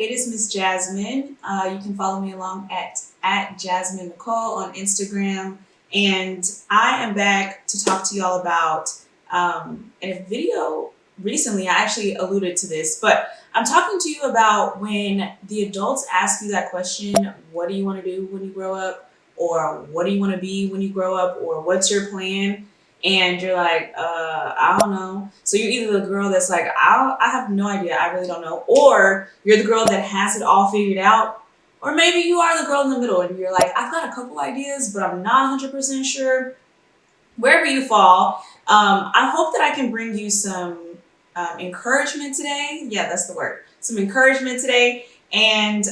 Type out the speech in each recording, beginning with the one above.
it is Miss Jasmine. You can follow me along at Jasmine Nicole on Instagram. And I am back to talk to y'all about in a video recently. I actually alluded to this, but I'm talking to you about when the adults ask you that question, what do you want to do when you grow up? Or what do you want to be when you grow up? Or what's your plan? And you're like, I don't know. So you're either the girl that's like, I have no idea, I really don't know, or you're the girl that has it all figured out, or maybe you are the girl in the middle and you're like, I've got a couple ideas, but I'm not 100% sure. Wherever you fall, I hope that I can bring you some encouragement today. Yeah, that's the word. Some encouragement today, and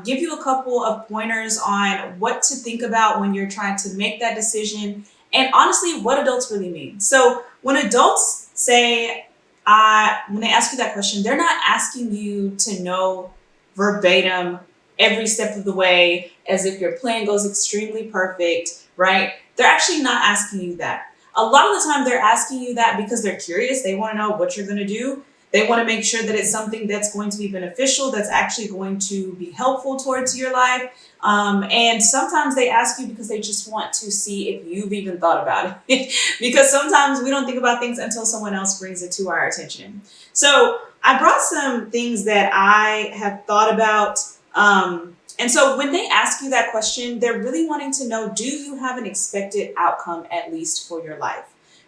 give you a couple of pointers on what to think about when you're trying to make that decision, and honestly, what adults really mean. So when adults say, when they ask you that question, they're not asking you to know verbatim every step of the way as if your plan goes extremely perfect, right? They're actually not asking you that. A lot of the time, they're asking you that because they're curious. They want to know what you're going to do. They want to make sure that it's something that's going to be beneficial, that's actually going to be helpful towards your life. And sometimes they ask you because they just want to see if you've even thought about it. Because sometimes we don't think about things until someone else brings it to our attention. So I brought some things that I have thought about. And so when they ask you that question, they're really wanting to know, do you have an expected outcome at least for your life?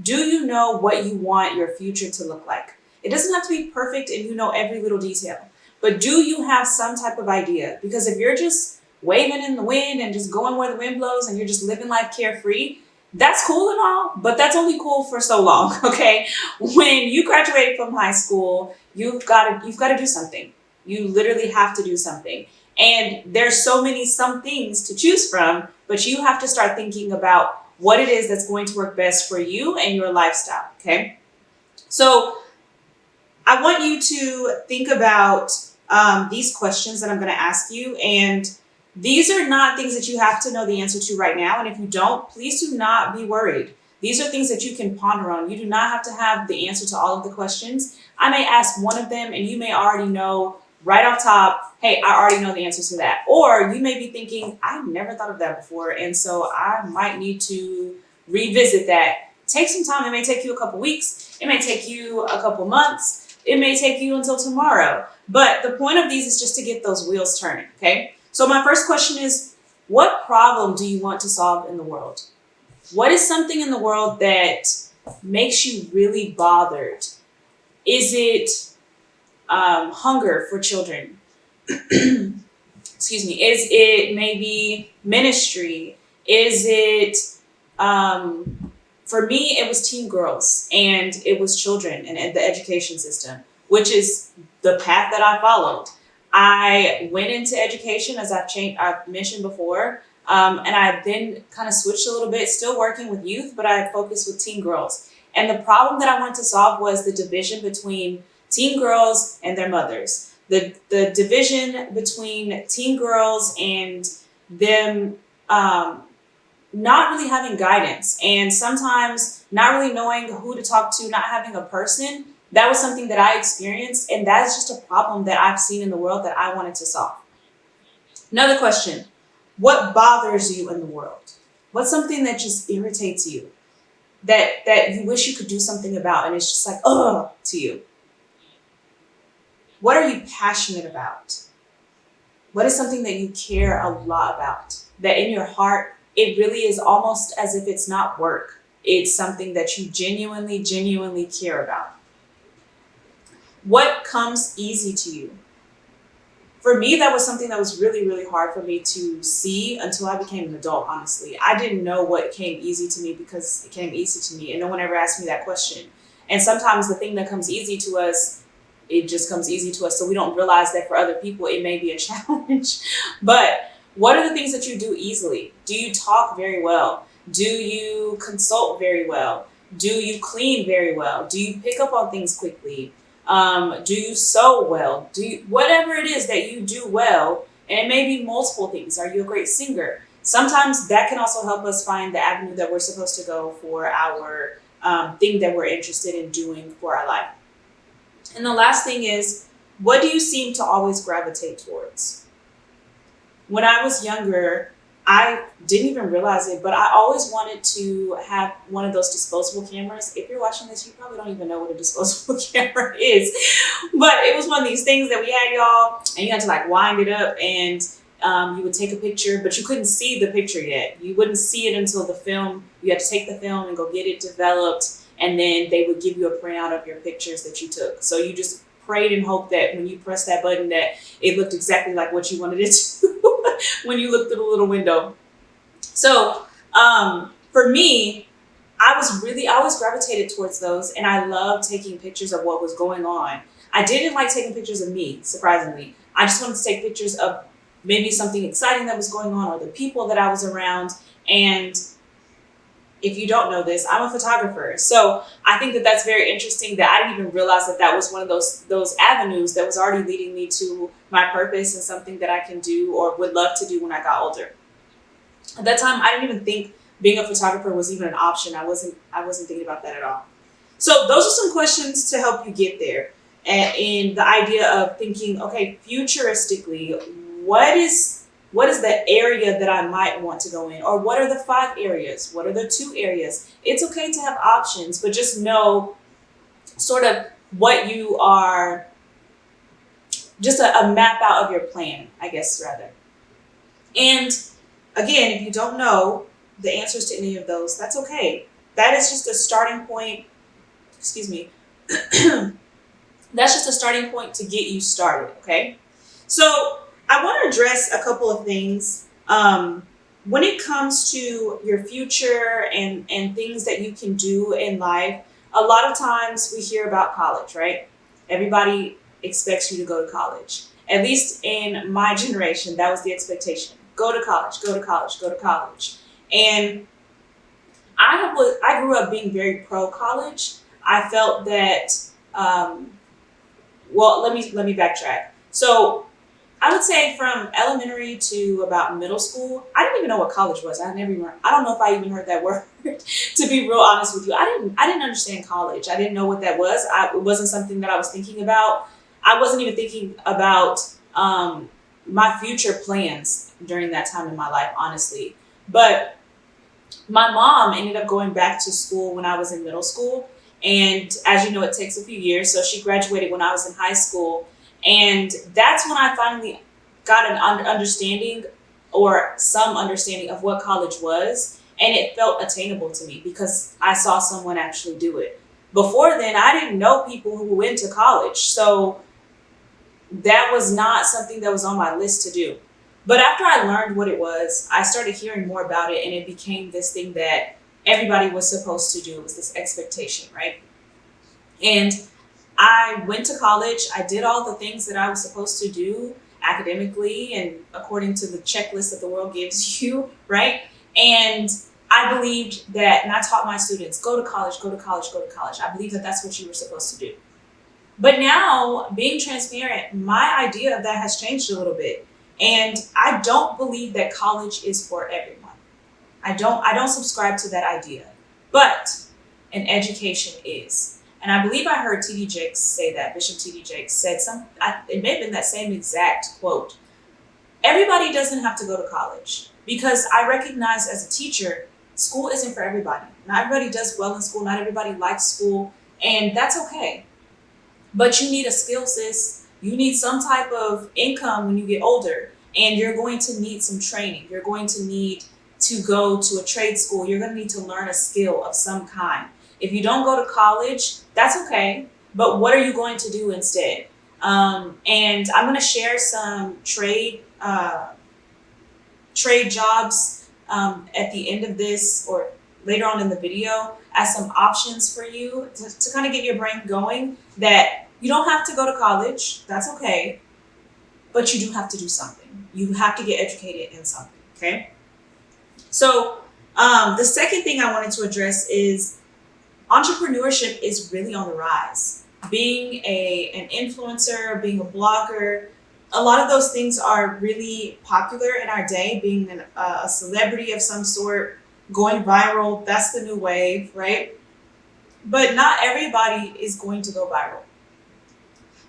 Do you know what you want your future to look like? It doesn't have to be perfect and you know every little detail, but do you have some type of idea? Because if you're just waving in the wind and just going where the wind blows and you're just living life carefree, that's cool and all, but that's only cool for so long, okay? When you graduate from high school, you've got to do something. You literally have to do something. And there's so many some things to choose from, but you have to start thinking about what it is that's going to work best for you and your lifestyle, okay? So I want you to think about these questions that I'm going to ask you. And these are not things that you have to know the answer to right now. And if you don't, please do not be worried. These are things that you can ponder on. You do not have to have the answer to all of the questions. I may ask one of them and you may already know right off top, hey, I already know the answer to that. Or you may be thinking, I've never thought of that before. And so I might need to revisit that. Take some time. It may take you a couple weeks. It may take you a couple months. It may take you until tomorrow. But the point of these is just to get those wheels turning, okay? So my first question is, what problem do you want to solve in the world? What is something in the world that makes you really bothered? Is it hunger for children? Excuse me. Is it maybe ministry? Is it, for me, it was teen girls and it was children and the education system, which is the path that I followed. I went into education, as I've mentioned before, and I then kind of switched a little bit, still working with youth, but I focused with teen girls. And the problem that I wanted to solve was the division between teen girls and their mothers. The division between teen girls and them not really having guidance, and sometimes not really knowing who to talk to, not having a person. That was something that I experienced, and that's just a problem that I've seen in the world that I wanted to solve. Another question, what bothers you in the world? What's something that just irritates you, that you wish you could do something about, and it's just like, ugh, to you? What are you passionate about? What is something that you care a lot about, that in your heart, it really is almost as if it's not work. It's something that you genuinely care about. What comes easy to you? For me, that was something that was really hard for me to see until I became an adult, honestly. I didn't know what came easy to me because it came easy to me, and no one ever asked me that question. And sometimes the thing that comes easy to us, it just comes easy to us, so we don't realize that for other people, it may be a challenge. But what are the things that you do easily? Do you talk very well? Do you consult very well? Do you clean very well? Do you pick up on things quickly? Do you sew well? Whatever it is that you do well, and it may be multiple things. Are you a great singer? Sometimes that can also help us find the avenue that we're supposed to go for our thing that we're interested in doing for our life. And the last thing is, What do you seem to always gravitate towards? When I was younger, I didn't even realize it, but I always wanted to have one of those disposable cameras. If you're watching this, you probably don't even know what a disposable camera is, but it was one of these things that we had, y'all, and you had to like wind it up, and you would take a picture, but you couldn't see the picture yet. You wouldn't see it until the film. You had to take the film and go get it developed, and then they would give you a printout of your pictures that you took. So you just prayed and hoped that when you pressed that button that it looked exactly like what you wanted it to when you looked through the little window. So for me, I always gravitated towards those, and I loved taking pictures of what was going on. I didn't like taking pictures of me, surprisingly. I just wanted to take pictures of maybe something exciting that was going on or the people that I was around. And if you don't know this, I'm a photographer. So I think that that's very interesting that I didn't even realize that that was one of those avenues that was already leading me to my purpose and something that I can do or would love to do when I got older. At that time, I didn't even think being a photographer was even an option. I wasn't thinking about that at all. So those are some questions to help you get there. And in the idea of thinking, okay, futuristically, what is the area that I might want to go in? Or what are the 5 areas? What are the 2 areas? It's okay to have options, but just know sort of what you are, just a map out of your plan, I guess, rather. And again, if you don't know the answers to any of those, that's okay. That is just a starting point. Excuse me. That's just a starting point to get you started, okay? So I want to address a couple of things when it comes to your future and things that you can do in life. A lot of times we hear about college, right? Everybody expects you to go to college. At least in my generation, that was the expectation. Go to college, go to college, go to college. And I grew up being very pro college. I felt that, well, let me backtrack. So I would say from elementary to about middle school, I didn't even know what college was. I don't know if I even heard that word, to be real honest with you. I didn't understand college. I didn't know what that was. It wasn't something that I was thinking about. I wasn't even thinking about my future plans during that time in my life, honestly. But my mom ended up going back to school when I was in middle school. And as you know, it takes a few years. So she graduated when I was in high school. And that's when I finally got an understanding or some understanding of what college was. And it felt attainable to me because I saw someone actually do it. Before then, I didn't know people who went to college. So that was not something that was on my list to do. But after I learned what it was, I started hearing more about it, and it became this thing that everybody was supposed to do. It was this expectation, right? And I went to college. I did all the things that I was supposed to do academically and according to the checklist that the world gives you, right? And I believed that, and I taught my students, go to college, go to college, go to college. I believe that that's what you were supposed to do. But now, being transparent, my idea of that has changed a little bit. And I don't believe that college is for everyone. I don't subscribe to that idea. But an education is. And I believe I heard T.D. Jakes say that. Bishop T.D. Jakes said it may have been that same exact quote. Everybody doesn't have to go to college, because I recognize as a teacher, school isn't for everybody. Not everybody does well in school. Not everybody likes school. And that's okay. But you need a skill, sis. You need some type of income when you get older. And you're going to need some training. You're going to need to go to a trade school. You're going to need to learn a skill of some kind. If you don't go to college, that's okay. But what are you going to do instead? And I'm going to share some trade jobs at the end of this or later on in the video as some options for you to kind of get your brain going, that you don't have to go to college. That's okay. But you do have to do something. You have to get educated in something, okay? So the second thing I wanted to address is entrepreneurship is really on the rise. Being an influencer, being a blogger, a lot of those things are really popular in our day. Being a celebrity of some sort, going viral, that's the new wave, right? But not everybody is going to go viral.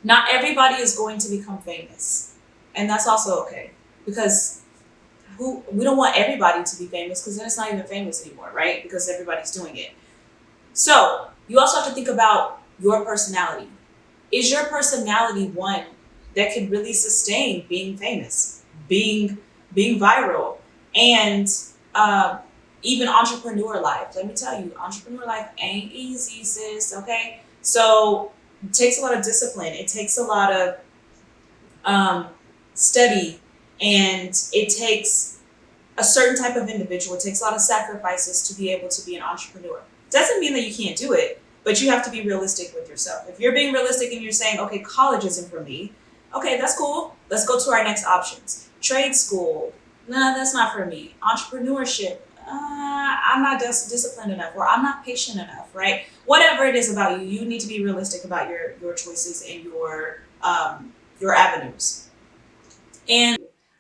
Not everybody is going to become famous, and that's also okay, because we don't want everybody to be famous, because then it's not even famous anymore, right? Because everybody's doing it. So you also have to think about your personality. Is your personality one that can really sustain being famous, being viral, and uh, even entrepreneur life? Let me tell you, entrepreneur life ain't easy, sis. Okay, so it takes a lot of discipline. It takes a lot of um, study, and it takes a certain type of individual. It takes a lot of sacrifices to be able to be an entrepreneur. Doesn't mean that you can't do it, but you have to be realistic with yourself. If you're being realistic and you're saying, okay, college isn't for me, okay, that's cool. Let's go to our next options. Trade school, nah, that's not for me. Entrepreneurship, I'm not disciplined enough, or I'm not patient enough, right? Whatever it is about you, you need to be realistic about your choices and your avenues. And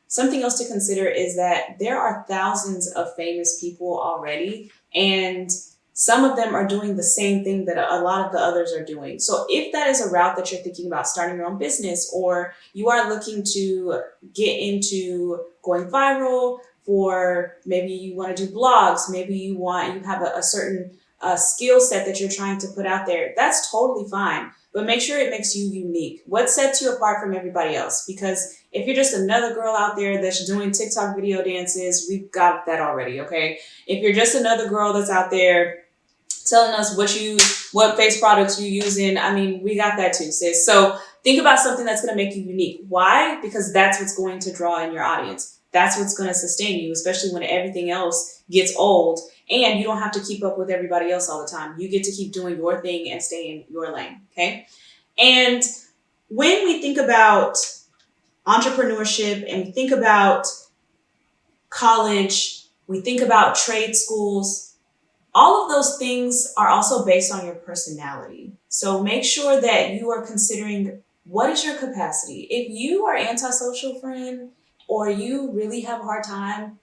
something else to consider is that there are thousands of famous people already, and some of them are doing the same thing that a lot of the others are doing. So if that is a route that you're thinking about starting your own business, or you are looking to get into going viral, for maybe you want to do blogs, maybe you have a certain skill set that you're trying to put out there, that's totally fine. But make sure it makes you unique. What sets you apart from everybody else? Because if you're just another girl out there that's doing TikTok video dances, we've got that already, okay? If you're just another girl that's out there telling us what face products you're using, I mean, we got that too, sis. So think about something that's going to make you unique. Why? Because that's what's going to draw in your audience. That's what's going to sustain you, especially when everything else gets old and you don't have to keep up with everybody else all the time. You get to keep doing your thing and stay in your lane, okay? And when we think about entrepreneurship and we think about college, we think about trade schools, all of those things are also based on your personality. So make sure that you are considering, what is your capacity? If you are antisocial, friend, or you really have a hard time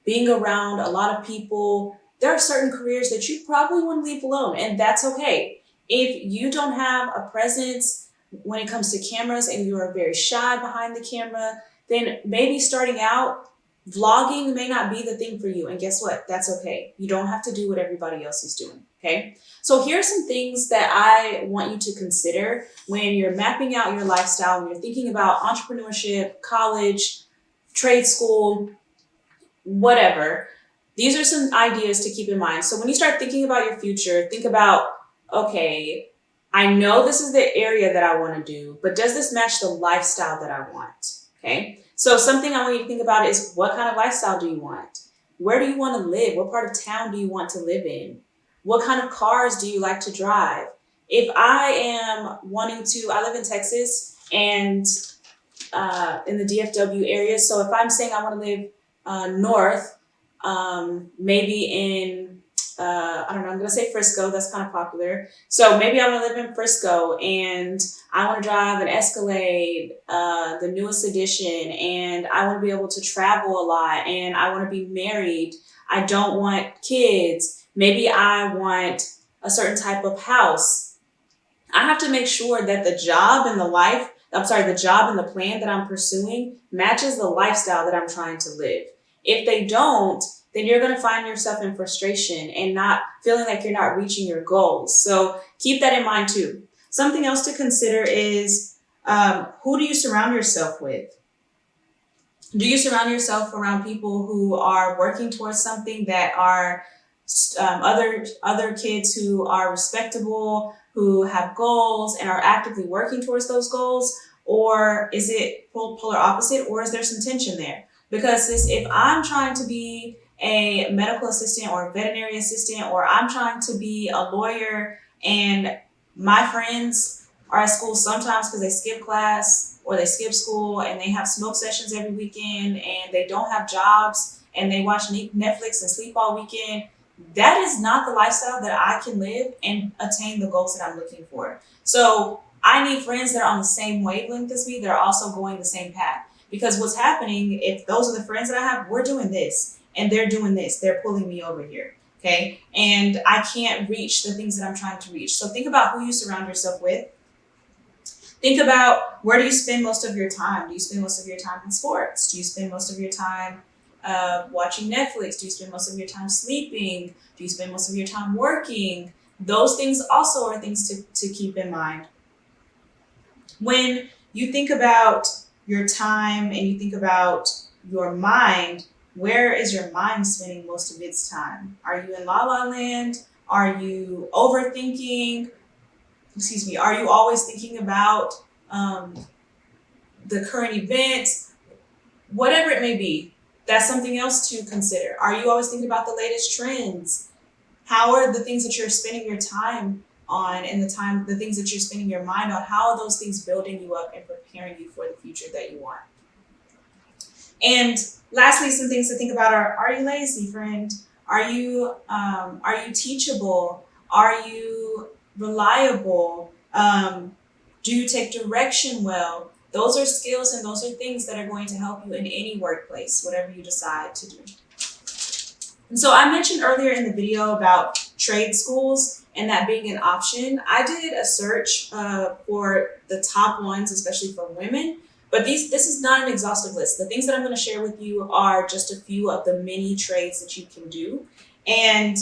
being around a lot of people, there are certain careers that you probably want to leave alone, and that's okay. If you don't have a presence when it comes to cameras and you are very shy behind the camera, then maybe starting out, vlogging may not be the thing for you. And guess what? That's okay. You don't have to do what everybody else is doing. Okay. So here are some things that I want you to consider when you're mapping out your lifestyle, when you're thinking about entrepreneurship, college, trade school, whatever. These are some ideas to keep in mind. So when you start thinking about your future, think about, okay, I know this is the area that I want to do, but does this match the lifestyle that I want? Okay. So something I want you to think about is, what kind of lifestyle do you want? Where do you want to live? What part of town do you want to live in? What kind of cars do you like to drive? If I am I live in Texas, and in the DFW area. So if I'm saying I want to live north, maybe in, I don't know, I'm going to say Frisco. That's kind of popular. So maybe I want to live in Frisco, and I want to drive an Escalade, the newest edition, and I want to be able to travel a lot, and I want to be married. I don't want kids. Maybe I want a certain type of house. I have to make sure that the job and the plan that I'm pursuing matches the lifestyle that I'm trying to live. If they don't, then you're going to find yourself in frustration and not feeling like you're not reaching your goals. So keep that in mind too. Something else to consider is, who do you surround yourself with? Do you surround yourself around people who are working towards something, that are other kids who are respectable, who have goals and are actively working towards those goals? Or is it polar opposite, or is there some tension there? Because if I'm trying to be a medical assistant or a veterinary assistant, or I'm trying to be a lawyer, and my friends are at school sometimes because they skip class or they skip school, and they have smoke sessions every weekend, and they don't have jobs, and they watch Netflix and sleep all weekend, that is not the lifestyle that I can live and attain the goals that I'm looking for. So I need friends that are on the same wavelength as me, that are also going the same path. Because what's happening, if those are the friends that I have, we're doing this and they're doing this, they're pulling me over here. Okay. And I can't reach the things that I'm trying to reach. So think about who you surround yourself with. Think about, where do you spend most of your time? Do you spend most of your time in sports? Do you spend most of your time watching Netflix? Do you spend most of your time sleeping? Do you spend most of your time working? Those things also are things to keep in mind. When you think about your time and you think about your mind, where is your mind spending most of its time? Are you in la la land? Are you overthinking? Excuse me. Are you always thinking about um, the current events? Whatever it may be, that's something else to consider. Are you always thinking about the latest trends? How are the things that you're spending your time on, and the things that you're spending your mind on, how are those things building you up and preparing you for the future that you want? And lastly, some things to think about are you lazy, friend? Are you teachable? Are you reliable? Do you take direction well? Those are skills and those are things that are going to help you in any workplace, whatever you decide to do. And so I mentioned earlier in the video about trade schools and that being an option. I did a search for the top ones, especially for women. But this is not an exhaustive list. The things that I'm going to share with you are just a few of the many trades that you can do. And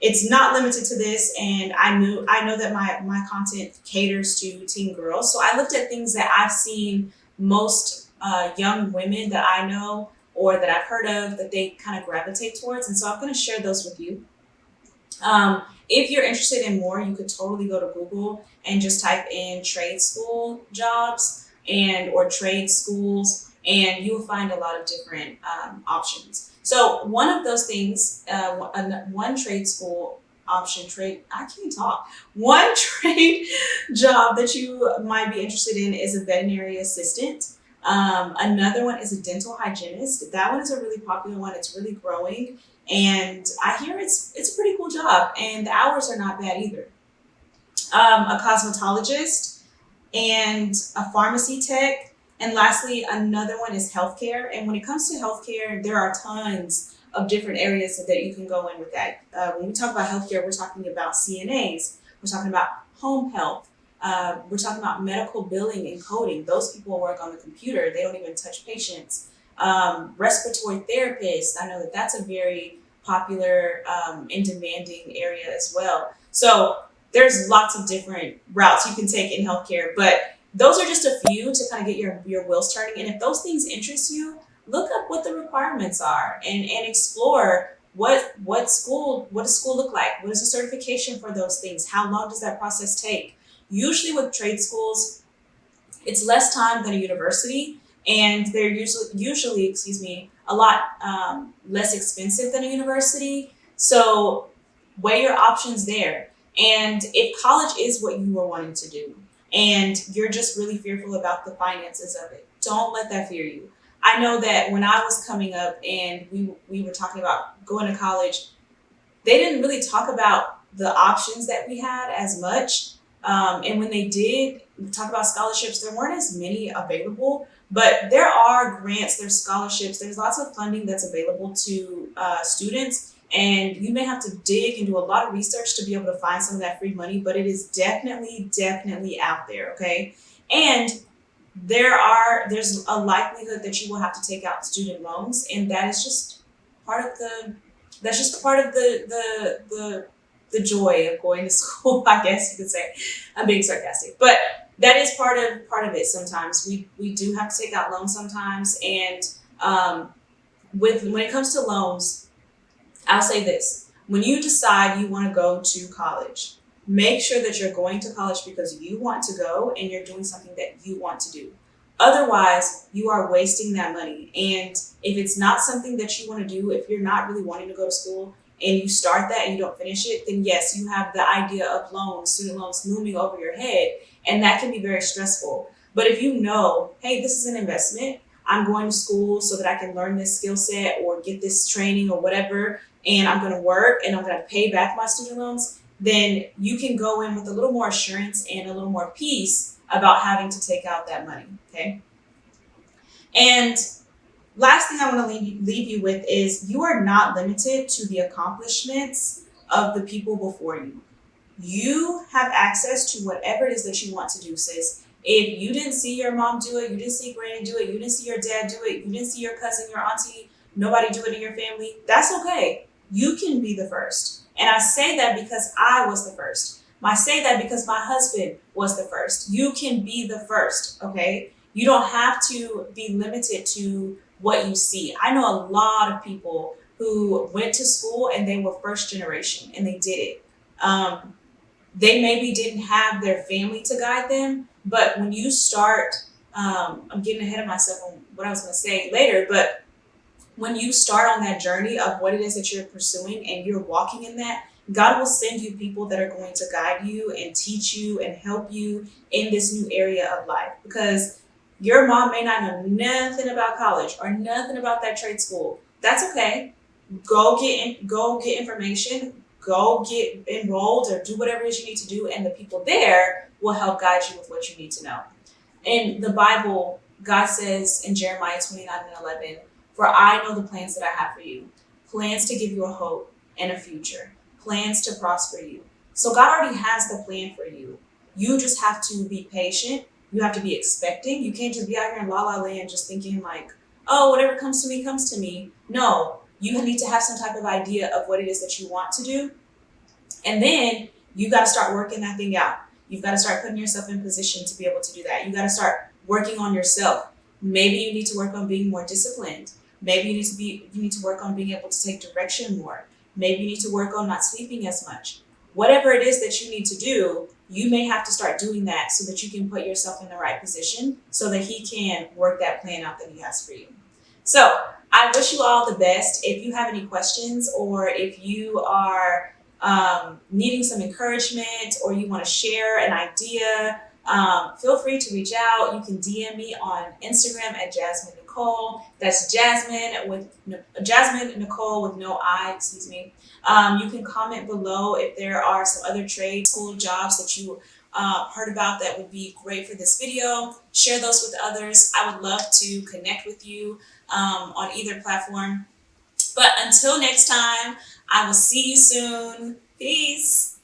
it's not limited to this. And I know that my content caters to teen girls. So I looked at things that I've seen most young women that I know or that I've heard of that they kind of gravitate towards. And so I'm going to share those with you. If you're interested in more, you could totally go to Google and just type in trade school jobs or trade schools, and you'll find a lot of different options. So one of those things, one trade school option, one trade job that you might be interested in is a veterinary assistant. Another one is a dental hygienist. That one is a really popular one. It's really growing. And I hear it's a pretty cool job, and the hours are not bad either. A cosmetologist and a pharmacy tech. And lastly, another one is healthcare. And when it comes to healthcare, there are tons of different areas that you can go in with that. When we talk about healthcare, we're talking about CNAs. We're talking about home health. We're talking about medical billing and coding. Those people work on the computer. They don't even touch patients. Respiratory therapists. I know that that's a very popular and demanding area as well. So there's lots of different routes you can take in healthcare, but those are just a few to kind of get your wheels turning. And if those things interest you, look up what the requirements are and explore what does school look like? What is the certification for those things? How long does that process take? Usually with trade schools, it's less time than a university, and they're usually a lot less expensive than a university. So weigh your options there. And if college is what you are wanting to do and you're just really fearful about the finances of it, don't let that fear you. I know that when I was coming up and we were talking about going to college, they didn't really talk about the options that we had as much. And when they did talk about scholarships, there weren't as many available, but there are grants, there's scholarships, there's lots of funding that's available to students. And you may have to dig and do a lot of research to be able to find some of that free money, but it is definitely out there, okay? And there's a likelihood that you will have to take out student loans, and that is just part of the joy of going to school, I guess you could say. I'm being sarcastic, but that is part of it. Sometimes we do have to take out loans sometimes, and when it comes to loans, I'll say this: when you decide you want to go to college, make sure that you're going to college because you want to go and you're doing something that you want to do. Otherwise, you are wasting that money. And if it's not something that you want to do, if you're not really wanting to go to school and you start that and you don't finish it, then yes, you have the idea of loans, student loans looming over your head, and that can be very stressful. But if you know, hey, this is an investment, I'm going to school so that I can learn this skill set or get this training or whatever, and I'm going to work and I'm going to pay back my student loans, then you can go in with a little more assurance and a little more peace about having to take out that money, okay? And last thing I want to leave you with is you are not limited to the accomplishments of the people before you. You have access to whatever it is that you want to do, sis. If you didn't see your mom do it, you didn't see granny do it, you didn't see your dad do it, you didn't see your cousin, your auntie, nobody do it in your family, that's okay. You can be the first. And I say that because I was the first. I say that because my husband was the first. You can be the first, okay? You don't have to be limited to what you see. I know a lot of people who went to school and they were first generation and they did it. They maybe didn't have their family to guide them, but when you start, I'm getting ahead of myself on what I was going to say later, but when you start on that journey of what it is that you're pursuing and you're walking in that, God will send you people that are going to guide you and teach you and help you in this new area of life. Because your mom may not know nothing about college or nothing about that trade school. That's okay. Go get information, go get enrolled or do whatever it is you need to do, and the people there will help guide you with what you need to know. In the Bible, God says in Jeremiah 29:11, "For I know the plans that I have for you, plans to give you a hope and a future, plans to prosper you." So God already has the plan for you. You just have to be patient. You have to be expecting. You can't just be out here in la la land just thinking like, oh, whatever comes to me, comes to me. No, you need to have some type of idea of what it is that you want to do, and then you got to start working that thing out. You've got to start putting yourself in position to be able to do that. You got to start working on yourself. Maybe you need to work on being more disciplined. Maybe you need to work on being able to take direction more. Maybe you need to work on not sleeping as much. Whatever it is that you need to do, you may have to start doing that so that you can put yourself in the right position so that he can work that plan out that he has for you. So I wish you all the best. If you have any questions or if you are needing some encouragement or you want to share an idea, feel free to reach out. You can DM me on Instagram at Jasmine Nicole. That's Jasmine Nicole with no I, excuse me. You can comment below if there are some other trade school jobs that you heard about that would be great for this video. Share those with others. I would love to connect with you on either platform. But until next time, I will see you soon. Peace.